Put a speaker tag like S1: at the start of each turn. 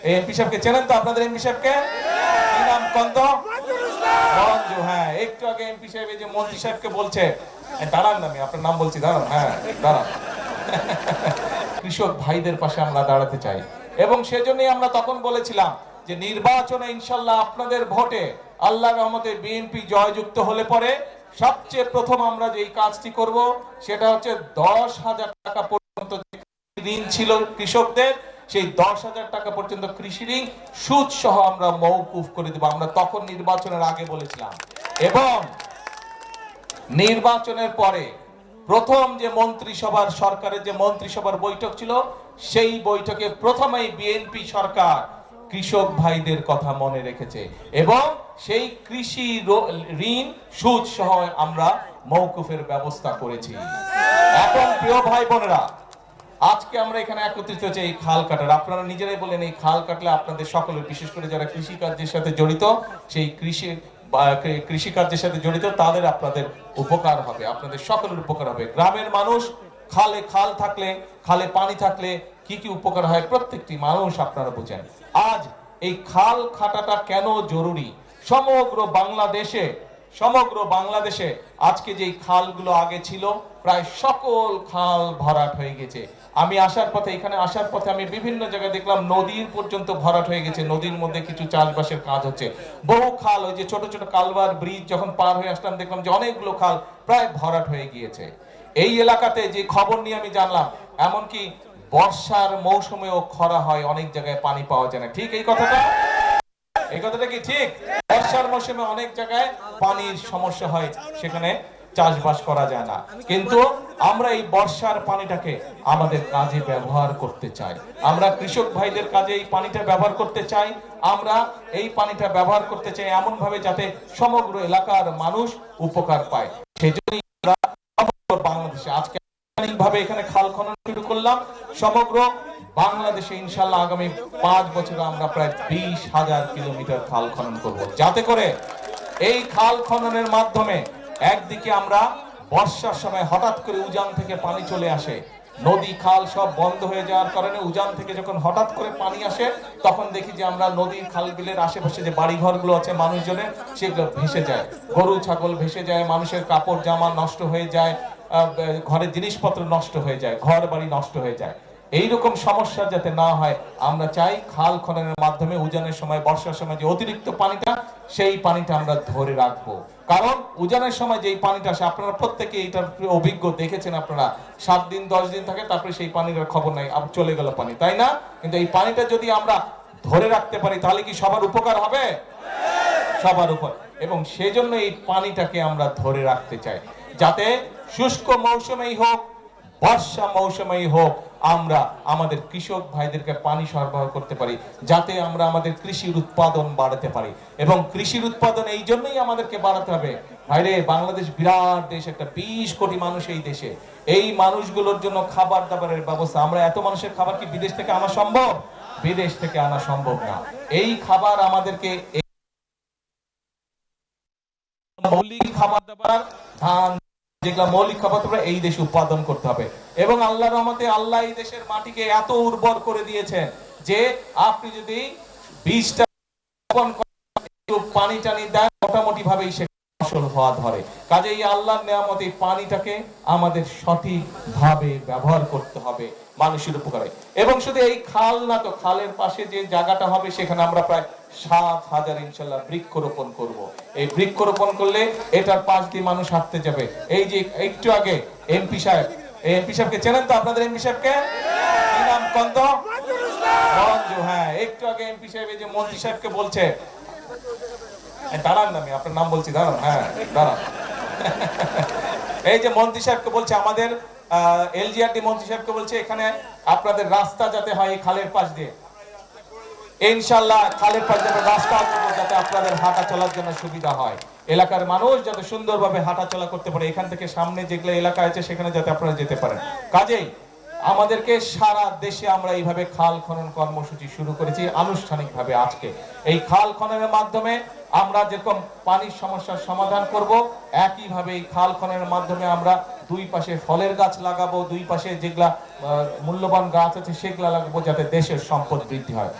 S1: MP সাহেবকে চেনেন তো? আপনাদের এমপি সাহেবকে কি নাম কন্ত? মঞ্জু। হ্যাঁ, একটু আগে এমপি সাহেব এই যে মন্ত্রী সাহেবকে বলছে, দাঁড়ান না, আমি আপনার নাম বলছি, দাঁড়ান। হ্যাঁ দাঁড়ান। কৃষক ভাইদের পাশে আমরা দাঁড়াতে চাই এবং সেজন্যই আমরা তখন বলেছিলাম যে নির্বাচনে ইনশাল্লাহ আপনাদের ভোটে আল্লাহর রহমতে বিএনপি জয়যুক্ত হলে পরে সবচেয়ে প্রথম আমরা যে কাজটি করব সেটা হচ্ছে 10,000 টাকা পর্যন্ত ঋণ ছিল কৃষকদের, সেই 10,000 টাকা পর্যন্ত কৃষি ঋণ সুদ সহ আমরা মওকুফ করে দেব। আমরা তখন নির্বাচনের আগে বলেছিলাম। এবং নির্বাচনের পরে প্রথম যে মন্ত্রিসভার সরকারের যে মন্ত্রিসভার বৈঠক ছিল, সেই বৈঠকে প্রথমেই বিএনপি সরকার কৃষক ভাইদের কথা মনে রেখেছে এবং সেই কৃষি ঋণ সুদ সহ আমরা মওকুফের ব্যবস্থা করেছি। এখন প্রিয় ভাই বোনেরা, আজকে আমরা এখানে একত্রিত হয়েছে এই খাল কাটার। আপনারা নিজেরাই বলেন এই খাল কাটলে আপনাদের সকলের, বিশেষ করে যারা কৃষিকার্যের সাথে জড়িত, সেই কৃষিকার্যের সাথে জড়িত তাদের আপনাদের উপকার হবে, আপনাদের সকলের উপকার হবে। গ্রামের মানুষ খাল থাকলে, খালে পানি থাকলে কি কি উপকার হয় প্রত্যেকটি মানুষ আপনারা বুঝেন। আজ এই খাল কাটাটা কেন জরুরি? সমগ্র বাংলাদেশে আজকে যে খালগুলো আগে ছিল প্রায় সকল খাল ভরাট হয়ে গেছে। আমি এখানে আসার পথে আমি বিভিন্ন জায়গায় দেখলাম নদীর পর্যন্ত ভরাট হয়ে গেছে। নদীর মধ্যে কিছু চাষবাসের কাজ হচ্ছে। বহু খাল, ওই যে ছোট ছোট কালভার ব্রিজ যখন পার হয়ে আসলাম দেখলাম যে অনেকগুলো খাল প্রায় ভরাট হয়ে গিয়েছে। এই এলাকাতে যে খবর নিয়ে আমি জানলাম, এমনকি বর্ষার মৌসুমেও খরা হয়, অনেক জায়গায় পানি পাওয়া যায় না। ঠিক এই কথাটা কি ঠিক? বর্ষার মৌসুমে অনেক জায়গায় পানির সমস্যা হয়, সেখানে চাষবাস করা যায় না। কিন্তু আমরা এই বর্ষার পানিটাকে আমাদের কাজে ব্যবহার করতে চাই। আমরা কৃষক ভাইদের কাজে এই পানিটা ব্যবহার করতে চাই। আমরা এই পানিটা ব্যবহার করতে চাই এমন ভাবে যাতে সমগ্র এলাকার মানুষ উপকার পায়। সেজন্যই আমরা বাংলাদেশে আজকে ভাবে এখানে খাল খনন শুরু করলাম। সমগ্র বাংলাদেশে ইনশাআল্লাহ আগামী 5 বছরে আমরা প্রায় 20,000 কিলোমিটার খাল খনন করব, যাতে করে এই খাল খননের মাধ্যমে একদিকে আমরা বর্ষার সময় হঠাৎ করে উজান থেকে পানি চলে আসে, নদী খাল সব বন্ধ হয়ে যাওয়ার কারণে উজান থেকে যখন হঠাৎ করে পানি আসে তখন দেখি যে আমরা নদীর খাল বিলের আশেপাশে যে বাড়ি ঘরগুলো আছে মানুষজনের, সেগুলো ভেসে যায়, গরু ছাগল ভেসে যায়, মানুষের কাপড় জামা নষ্ট হয়ে যায়, ঘরের জিনিসপত্র নষ্ট হয়ে যায়, ঘর বাড়ি নষ্ট হয়ে যায়। এইরকম সমস্যা যাতে না হয় আমরা চাই খাল খননের মাধ্যমে উজানের সময়, বর্ষার সময় যে অতিরিক্ত পানিটা, সেই পানিটা আমরা ধরে রাখবো। কারণ উজানের সময় যেই পানিটা আসে, আপনারা প্রত্যেকে এটার অভিজ্ঞ, দেখেছেন আপনারা, 7 দিন 10 দিন থাকে, তারপরে সেই পানির খবর নাই, আবার চলে গেল পানি, তাই না? কিন্তু এই পানিটা যদি আমরা ধরে রাখতে পারি তাহলে কি সবার উপকার হবে? সবার উপর। এবং সেজন্য এই পানিটাকে আমরা ধরে রাখতে চাই, যাতে শুষ্ক মৌসুমেই হোক, বর্ষা মৌসুমেই হোক, আমরা আমাদের কৃষক ভাইদেরকে পানি সরবরাহ করতে পারি, যাতে আমরা আমাদের কৃষির উৎপাদন বাড়াতে পারি। এবং কৃষির উৎপাদন এই জন্যই আমাদেরকে বাড়াতে হবে। ভাইরে, বাংলাদেশ বিরাট দেশ, একটা 20 কোটি মানুষ এই দেশে। এই মানুষগুলোর জন্য খাবার দাবারের ব্যবস্থা, আমরা এত মানুষের খাবার কি বিদেশ থেকে আনা সম্ভব? বিদেশ থেকে আনা সম্ভব না। এই খাবার আমাদেরকে, মৌলিক খাবার দাবার, ধান, যেগুলো মৌলিক খাবার দাবার এই দেশে উৎপাদন করতে হবে। এবং আল্লাহর রহমতে আল্লাহ এই দেশের মাটিকে এত উর্বর করে দিয়েছেন যে আপনি যদি বীজটা পানি টানি দেন, মোটামুটি ভাবেই সে ফসল হওয়া ধরে। কাজেই আল্লাহর নেয়ামত এই পানিটাকে আমাদের সঠিক ভাবে ব্যবহার করতে হবে মানুষের উপকারে। এবং শুধু এই খাল না, তো খালের পাশে যে জায়গাটা হবে সেখানে আমরা প্রায় 7,000 ইনশাল্লাহ বৃক্ষরোপণ করব। এই বৃক্ষরোপণ করলে এটার পাশ দিয়ে মানুষ হাঁটতে যাবে। এই যে একটু আগে এমপি সাহেবকে চেনেন তো? আপনাদের এমপি সাহেবকে কি নাম কন্ত? মঞ্জু। হ্যাঁ, একটু আগে এমপি সাহেব এই যে মন্ত্রী সাহেবকে বলছে, দাঁড়ান না, আমি আপনার নাম বলছি, দাঁড়ান। হ্যাঁ দাঁড়ান। এই যে মন্ত্রী সাহেবকে বলছে, আমাদের এলজিআরডি মন্ত্রী সাহেবকে বলছে এখানে আপনাদের রাস্তা যাতে হয় এই খালের পাশ দিয়ে, ইনশাআল্লাহ খালের পাশ দিয়ে রাস্তা যাতে আপনাদের হাঁটা চলার জন্য সুবিধা হয়, এলাকার মানুষ যাতে সুন্দরভাবে হাঁটা চলা করতে পারে, এখান থেকে সামনে যেগুলো এলাকা আছে সেখানে যাতে আপনারা যেতে পারেন। কাজেই আমাদেরকে সারা দেশে আমরা এইভাবে খাল খনন কর্মসূচি শুরু করেছি আনুষ্ঠানিকভাবে। আজকে এই খাল খননের মাধ্যমে আমরা যেরকম পানির সমস্যার সমাধান করব, একইভাবে এই খাল খননের মাধ্যমে আমরা দুই পাশে ফলের গাছ লাগাবো, দুই পাশে যেগুলা মূল্যবান গাছ আছে সেগুলা লাগাবো, যাতে দেশের সম্পদ বৃদ্ধি হয়।